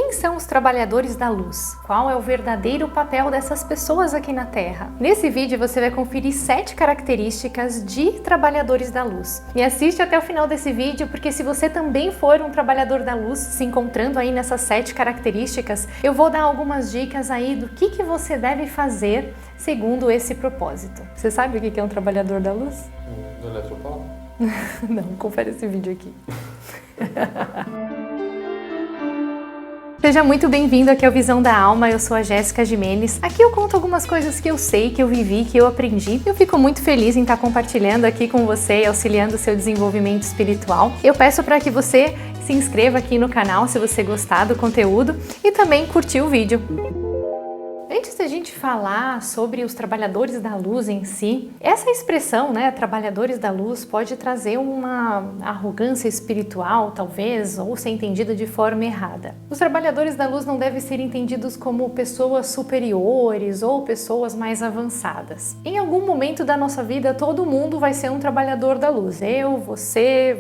Quem são os trabalhadores da luz? Qual é o verdadeiro papel dessas pessoas aqui na Terra? Nesse vídeo você vai conferir 7 características de trabalhadores da luz. Me assiste até o final desse vídeo, porque se você também for um trabalhador da luz, se encontrando aí nessas 7 características, eu vou dar algumas dicas aí do que você deve fazer segundo esse propósito. Você sabe o que é um trabalhador da luz? Do Eletropaulo? Não, confere esse vídeo aqui. Seja muito bem-vindo aqui ao Visão da Alma, eu sou a Jéssica Gimenez. Aqui eu conto algumas coisas que eu sei, que eu vivi, que eu aprendi. Eu fico muito feliz em estar compartilhando aqui com você e auxiliando o seu desenvolvimento espiritual. Eu peço para que você se inscreva aqui no canal se você gostar do conteúdo e também curtir o vídeo. Antes da gente falar sobre os trabalhadores da luz em si, essa expressão, trabalhadores da luz, pode trazer uma arrogância espiritual, talvez, ou ser entendida de forma errada. Os trabalhadores da luz não devem ser entendidos como pessoas superiores ou pessoas mais avançadas. Em algum momento da nossa vida, todo mundo vai ser um trabalhador da luz. Eu, você.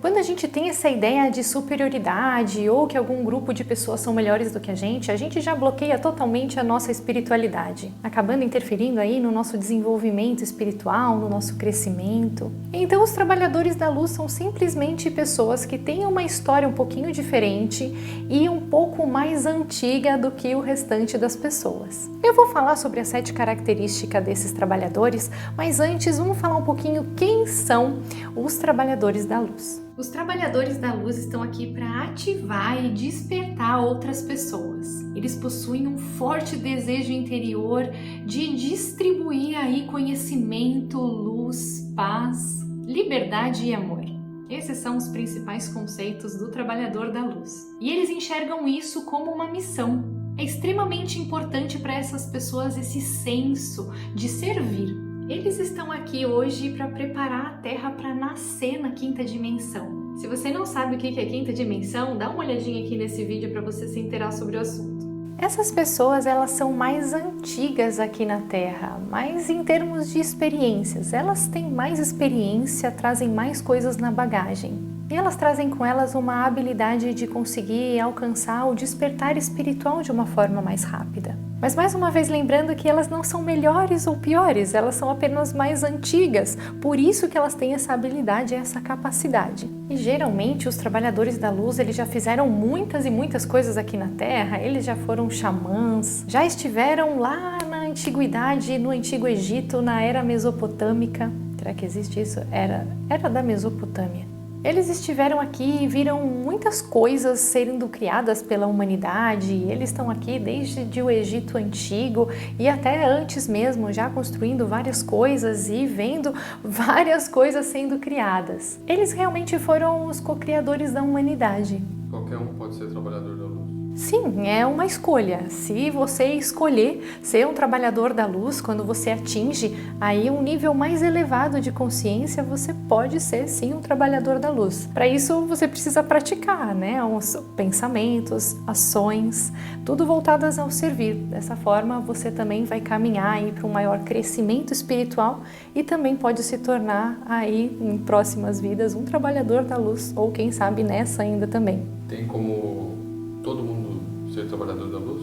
Quando a gente tem essa ideia de superioridade ou que algum grupo de pessoas são melhores do que a gente já bloqueia totalmente a nossa espiritualidade, acabando interferindo aí no nosso desenvolvimento espiritual, no nosso crescimento. Então os trabalhadores da luz são simplesmente pessoas que têm uma história um pouquinho diferente e um pouco mais antiga do que o restante das pessoas. Eu vou falar sobre as 7 características desses trabalhadores, mas antes vamos falar um pouquinho quem são os trabalhadores da luz. Os trabalhadores da luz estão aqui para ativar e despertar outras pessoas. Eles possuem um forte desejo interior de distribuir aí conhecimento, luz, paz, liberdade e amor. Esses são os principais conceitos do trabalhador da luz. E eles enxergam isso como uma missão. É extremamente importante para essas pessoas esse senso de servir. Eles estão aqui hoje para preparar a Terra para nascer na quinta dimensão. Se você não sabe o que é quinta dimensão, dá uma olhadinha aqui nesse vídeo para você se inteirar sobre o assunto. Essas pessoas, elas são mais antigas aqui na Terra, mas em termos de experiências, elas têm mais experiência, trazem mais coisas na bagagem. E elas trazem com elas uma habilidade de conseguir alcançar o despertar espiritual de uma forma mais rápida. Mas mais uma vez lembrando que elas não são melhores ou piores, elas são apenas mais antigas, por isso que elas têm essa habilidade e essa capacidade. E geralmente os trabalhadores da luz, eles já fizeram muitas e muitas coisas aqui na Terra, eles já foram xamãs, já estiveram lá na antiguidade, no Antigo Egito, na era mesopotâmica. Será que existe isso? Era da Mesopotâmia. Eles estiveram aqui e viram muitas coisas sendo criadas pela humanidade. Eles estão aqui desde o Egito Antigo e até antes mesmo, já construindo várias coisas e vendo várias coisas sendo criadas. Eles realmente foram os co-criadores da humanidade. Qualquer um pode ser trabalhador da luz? Sim, é uma escolha. Se você escolher ser um trabalhador da luz, quando você atinge aí um nível mais elevado de consciência, você pode ser sim um trabalhador da luz. Para isso você precisa praticar, os pensamentos, ações, tudo voltadas ao servir. Dessa forma você também vai caminhar aí para um maior crescimento espiritual e também pode se tornar aí em próximas vidas um trabalhador da luz, ou quem sabe nessa ainda também. Tem como todo mundo ser trabalhador da luz?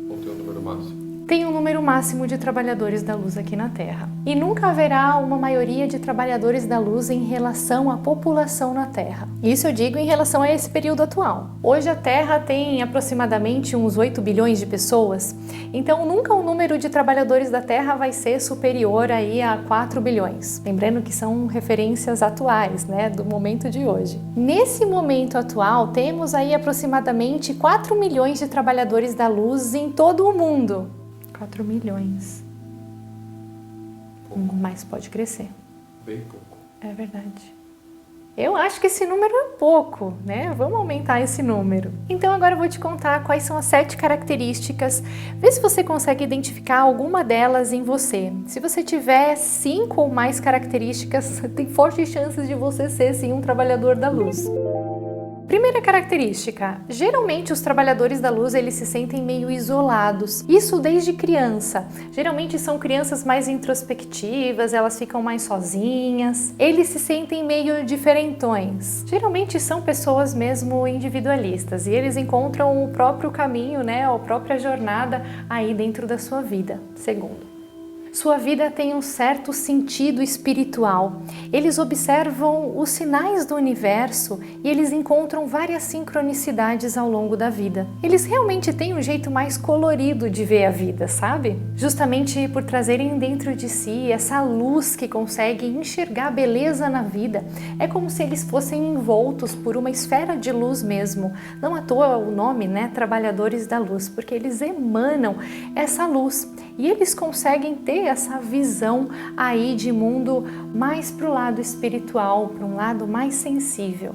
Ou tem um número máximo? Tem um número máximo de trabalhadores da luz aqui na Terra. E nunca haverá uma maioria de trabalhadores da luz em relação à população na Terra. Isso eu digo em relação a esse período atual. Hoje a Terra tem aproximadamente uns 8 bilhões de pessoas, então nunca o número de trabalhadores da Terra vai ser superior aí a 4 bilhões. Lembrando que são referências atuais, do momento de hoje. Nesse momento atual, temos aí aproximadamente 4 milhões de trabalhadores da luz em todo o mundo. 4 milhões. Mas pode crescer. Bem pouco. É verdade. Eu acho que esse número é pouco, Vamos aumentar esse número. Então agora eu vou te contar quais são as 7 características. Vê se você consegue identificar alguma delas em você. Se você tiver 5 ou mais características, tem fortes chances de você ser sim um trabalhador da luz. Primeira característica, geralmente os trabalhadores da luz eles se sentem meio isolados, isso desde criança. Geralmente são crianças mais introspectivas, elas ficam mais sozinhas, eles se sentem meio diferentões. Geralmente são pessoas mesmo individualistas e eles encontram o próprio caminho, né, a própria jornada aí dentro da sua vida. Segundo, sua vida tem um certo sentido espiritual. Eles observam os sinais do universo e eles encontram várias sincronicidades ao longo da vida. Eles realmente têm um jeito mais colorido de ver a vida, sabe? Justamente por trazerem dentro de si essa luz que consegue enxergar beleza na vida. É como se eles fossem envoltos por uma esfera de luz mesmo. Não à toa o nome, né? Trabalhadores da luz, porque eles emanam essa luz e eles conseguem ter essa visão aí de mundo mais para o lado espiritual, para um lado mais sensível.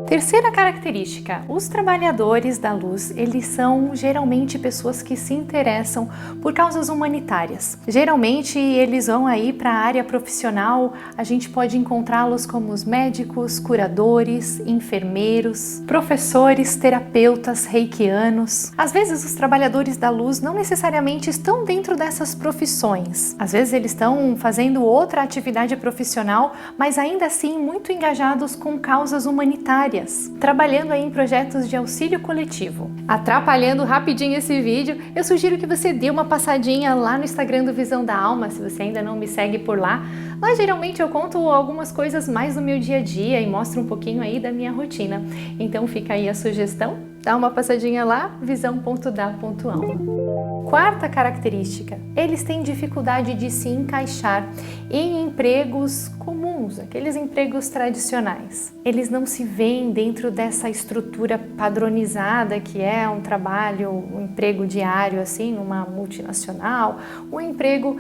Terceira característica, os trabalhadores da luz, eles são geralmente pessoas que se interessam por causas humanitárias. Geralmente eles vão aí para a área profissional, a gente pode encontrá-los como os médicos, curadores, enfermeiros, professores, terapeutas, reikianos. Às vezes os trabalhadores da luz não necessariamente estão dentro dessas profissões. Às vezes eles estão fazendo outra atividade profissional, mas ainda assim muito engajados com causas humanitárias, trabalhando aí em projetos de auxílio coletivo. Atrapalhando rapidinho esse vídeo, eu sugiro que você dê uma passadinha lá no Instagram do Visão da Alma, se você ainda não me segue por lá. Lá geralmente eu conto algumas coisas mais do meu dia a dia e mostro um pouquinho aí da minha rotina. Então fica aí a sugestão, dá uma passadinha lá, visão.da.alma. Quarta característica, eles têm dificuldade de se encaixar em empregos comuns, aqueles empregos tradicionais. Eles não se veem dentro dessa estrutura padronizada que é um trabalho, um emprego diário assim, numa multinacional, um emprego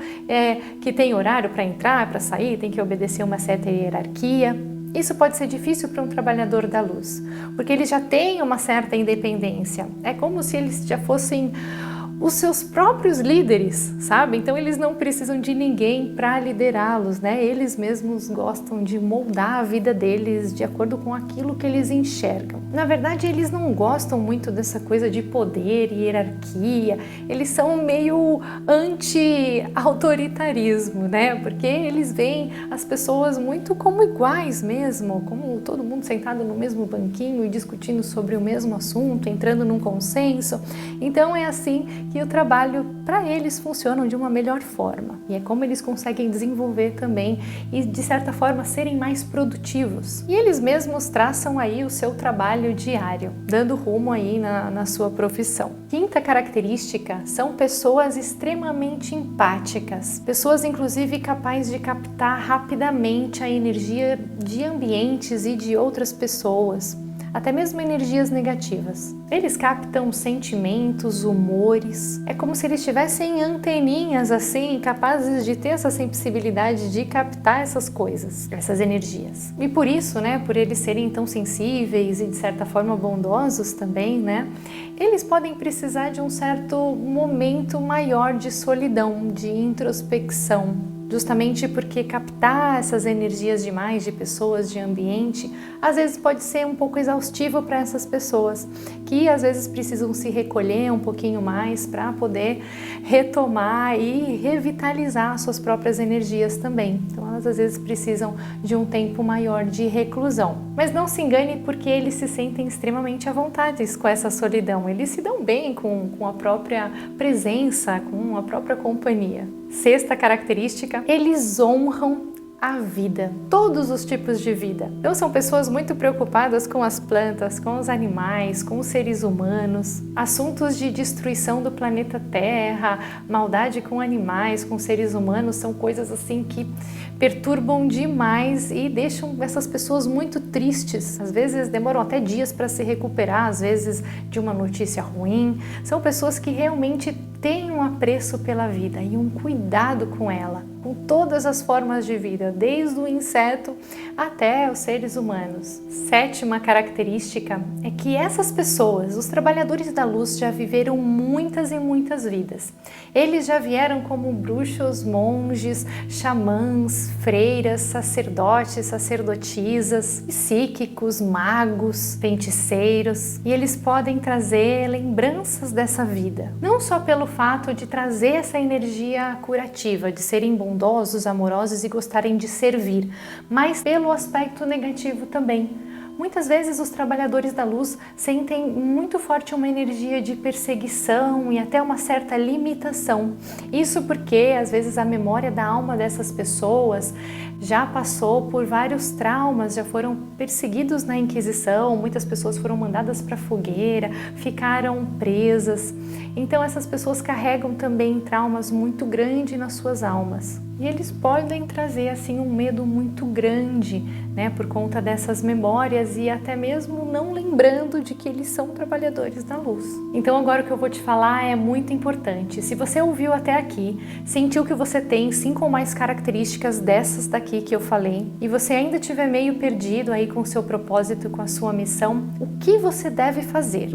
que tem horário para entrar, para sair, tem que obedecer uma certa hierarquia. Isso pode ser difícil para um trabalhador da luz, porque eles já têm uma certa independência. É como se eles já fossem os seus próprios líderes, sabe? Então eles não precisam de ninguém para liderá-los, né? Eles mesmos gostam de moldar a vida deles de acordo com aquilo que eles enxergam. Na verdade, eles não gostam muito dessa coisa de poder e hierarquia. Eles são meio anti-autoritarismo, né? Porque eles veem as pessoas muito como iguais mesmo, como todo mundo sentado no mesmo banquinho e discutindo sobre o mesmo assunto, entrando num consenso. Então é assim que o trabalho para eles funciona de uma melhor forma. E é como eles conseguem desenvolver também e de certa forma serem mais produtivos. E eles mesmos traçam aí o seu trabalho diário, dando rumo aí na sua profissão. Quinta característica são pessoas extremamente empáticas, pessoas inclusive capazes de captar rapidamente a energia de ambientes e de outras pessoas, até mesmo energias negativas. Eles captam sentimentos, humores. É como se eles tivessem anteninhas assim, capazes de ter essa sensibilidade de captar essas coisas, essas energias. E por isso, né, por eles serem tão sensíveis e de certa forma bondosos também, né, eles podem precisar de um certo momento maior de solidão, de introspecção. Justamente porque captar essas energias demais de pessoas, de ambiente, às vezes pode ser um pouco exaustivo para essas pessoas, que às vezes precisam se recolher um pouquinho mais para poder retomar e revitalizar suas próprias energias também. Então elas às vezes precisam de um tempo maior de reclusão. Mas não se engane, porque eles se sentem extremamente à vontade com essa solidão. Eles se dão bem com a própria presença, com a própria companhia. Sexta característica, eles honram a vida, todos os tipos de vida. Então são pessoas muito preocupadas com as plantas, com os animais, com os seres humanos, assuntos de destruição do planeta Terra, maldade com animais, com seres humanos, são coisas assim que perturbam demais e deixam essas pessoas muito tristes. Às vezes demoram até dias para se recuperar, às vezes de uma notícia ruim. São pessoas que realmente têm um apreço pela vida e um cuidado com ela, com todas as formas de vida, desde o inseto até os seres humanos. Sétima característica é que essas pessoas, os trabalhadores da luz, já viveram muitas e muitas vidas. Eles já vieram como bruxos, monges, xamãs, freiras, sacerdotes, sacerdotisas, psíquicos, magos, feiticeiros, e eles podem trazer lembranças dessa vida. Não só pelo fato de trazer essa energia curativa, de serem bondosos, amorosos e gostarem de servir, mas pelo aspecto negativo também. Muitas vezes os trabalhadores da luz sentem muito forte uma energia de perseguição e até uma certa limitação. Isso porque às vezes a memória da alma dessas pessoas já passou por vários traumas, já foram perseguidos na Inquisição, muitas pessoas foram mandadas para a fogueira, ficaram presas. Então essas pessoas carregam também traumas muito grandes nas suas almas. E eles podem trazer assim um medo muito grande, né, por conta dessas memórias e até mesmo não lembrando de que eles são trabalhadores da luz. Então agora o que eu vou te falar é muito importante. Se você ouviu até aqui, sentiu que você tem 5 ou mais características dessas daqui que eu falei, e você ainda estiver meio perdido aí com o seu propósito e com a sua missão, o que você deve fazer?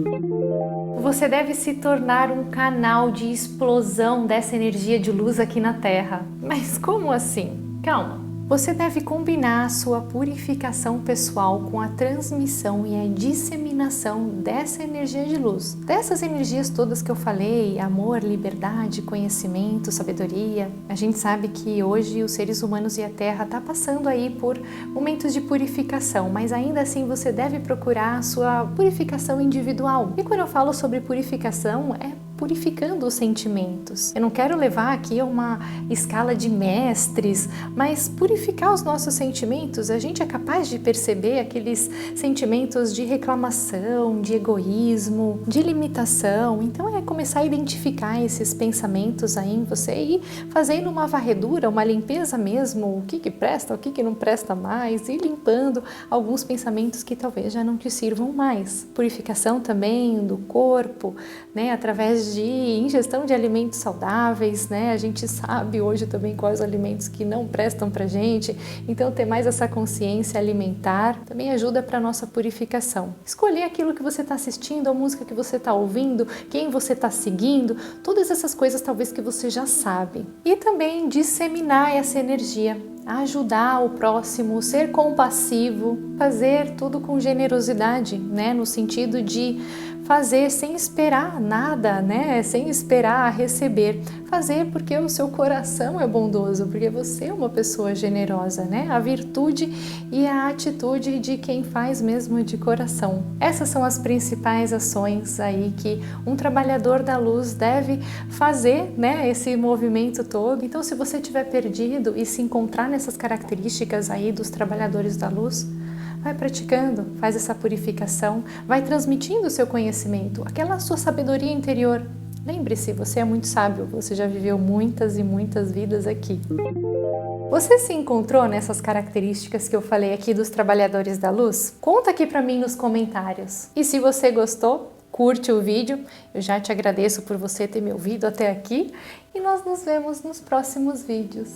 Você deve se tornar um canal de explosão dessa energia de luz aqui na Terra. Mas como assim? Calma. Você deve combinar a sua purificação pessoal com a transmissão e a disseminação dessa energia de luz. Dessas energias todas que eu falei, amor, liberdade, conhecimento, sabedoria. A gente sabe que hoje os seres humanos e a Terra tá passando aí por momentos de purificação, mas ainda assim você deve procurar a sua purificação individual. E quando eu falo sobre purificação, é purificando os sentimentos. Eu não quero levar aqui a uma escala de mestres, mas purificar os nossos sentimentos, a gente é capaz de perceber aqueles sentimentos de reclamação, de egoísmo, de limitação. Então é começar a identificar esses pensamentos aí em você e fazendo uma varredura, uma limpeza mesmo, o que presta, o que não presta mais, e limpando alguns pensamentos que talvez já não te sirvam mais. Purificação também do corpo, né, através de ingestão de alimentos saudáveis, né? A gente sabe hoje também quais alimentos que não prestam pra gente, então ter mais essa consciência alimentar também ajuda para nossa purificação. Escolher aquilo que você está assistindo, a música que você está ouvindo, quem você está seguindo, todas essas coisas talvez que você já sabe. E também disseminar essa energia, ajudar o próximo, ser compassivo, fazer tudo com generosidade, né? No sentido de fazer sem esperar nada, né? Sem esperar receber. Fazer porque o seu coração é bondoso, porque você é uma pessoa generosa, né? A virtude e a atitude de quem faz mesmo de coração. Essas são as principais ações aí que um trabalhador da luz deve fazer, né? Esse movimento todo. Então, se você estiver perdido e se encontrar nessas características aí dos trabalhadores da luz, vai praticando, faz essa purificação, vai transmitindo o seu conhecimento, aquela sua sabedoria interior. Lembre-se, você é muito sábio, você já viveu muitas e muitas vidas aqui. Você se encontrou nessas características que eu falei aqui dos trabalhadores da luz? Conta aqui pra mim nos comentários. E se você gostou, curte o vídeo. Eu já te agradeço por você ter me ouvido até aqui e nós nos vemos nos próximos vídeos.